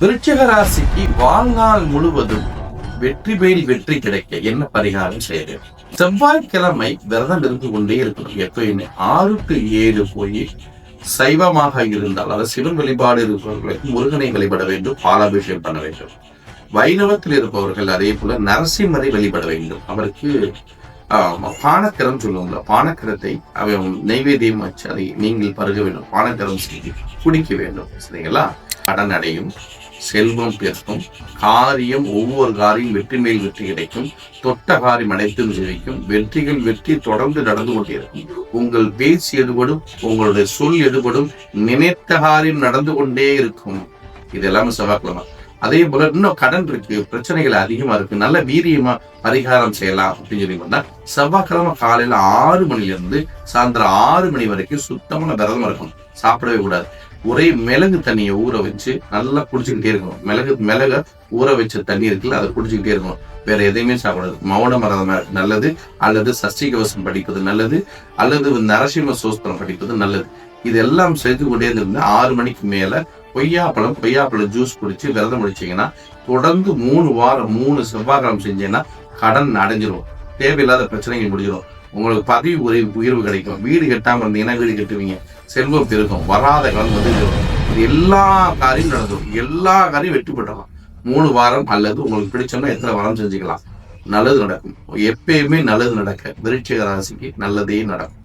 விருச்சிக ராசிக்கு வாழ்நாள் முழுவதும் வெற்றி மேல் வெற்றி கிடைக்க என்ன பரிகாரம் செய்ய வேண்டும்? செவ்வாய்க்கிழமை விரதம் இருந்து கொண்டே இருக்கணும். எப்பயுமே 6 to 7 போய் சைவமாக இருந்தால் அதாவது சிவன் வழிபாடு இருப்பவர்களுக்கு முருகனை வழிபட வேண்டும், பாலாபிஷேகம் பண்ண வேண்டும். வைணவத்தில் இருப்பவர்கள் அதே போல நரசிம்மரை வழிபட வேண்டும். அவருக்கு பானக்கரம் சொல்லுவாங்க. பானக்கரத்தை அவன் நைவேத்தியம் வச்சு அதை நீங்கள் பருக வேண்டும். பானக்கரம் செய்து குடிக்க வேண்டும். சரிங்களா? கடன் அடையும், செல்வம் பெருக்கும், காரியம் ஒவ்வொரு காரியம் வெற்றி மேல் வெற்றி கிடைக்கும், தொட்ட காரியம் அனைத்து ஜெயிக்கும், வெற்றிகள் வெற்றி தொடர்ந்து நடந்து கொண்டே இருக்கும். உங்கள் பேச்சு எடுபடும், உங்களுடைய சொல் எடுபடும், நினைத்த காரியம் நடந்து கொண்டே இருக்கும். இது எல்லாமே செவ்வாய்க்கிழமை. அதே போல இன்னும் கடன் இருக்கு, பிரச்சனைகள் அதிகமா இருக்கு, நல்ல வீரியமா பரிகாரம் செய்யலாம் அப்படின்னு சொல்லி பண்ணா செவ்வாய்க்கிழமை காலையில 6 மணிலிருந்து சாயந்தரம் 6 மணி வரைக்கும் சுத்தமான விரதம் இருக்கணும். சாப்பிடவே கூடாது. ஒரே மிளகு தண்ணியை ஊற வச்சு நல்லா குடிச்சுக்கிட்டே இருக்கணும். மிளக ஊற வச்ச தண்ணி இருக்குல்ல, அதை குடிச்சுக்கிட்டே இருக்கணும். வேற எதையுமே சாப்பிடாது. மௌன மரதம் நல்லது, அல்லது சஷ்டி கவசம் படிப்பது நல்லது, அல்லது நரசிம்ம சோஸ்திரம் படிப்பது நல்லது. இதெல்லாம் செய்து கொண்டே இருந்து 6 மணிக்கு மேல கொய்யாப்பழம் ஜூஸ் குடிச்சு விரதம் முடிச்சீங்கன்னா தொடர்ந்து 3 வாரம் 3 செவ்வாய்க்கிழமை செஞ்சீங்கன்னா கடன் அடைஞ்சிரும். தேவையில்லாத பிரச்சனைகள் முடிஞ்சிடும். உங்களுக்கு பதவி உயர்வு கிடைக்கும். வீடு கட்டாம இருந்தீங்கன்னா வீடு கட்டுவீங்க. செல்வம் பெருகும். வராத காலம் வந்து இது எல்லா காரியம் நடந்துடும். எல்லா காரியம் வெற்றி பெற்றலாம். 3 வாரம் அல்லது உங்களுக்கு பிடிச்சோம்னா எத்தனை வாரம் செஞ்சுக்கலாம். நல்லது நடக்கும். எப்பயுமே நல்லது நடக்க விருச்சிக ராசிக்கு நல்லதே நடக்கும்.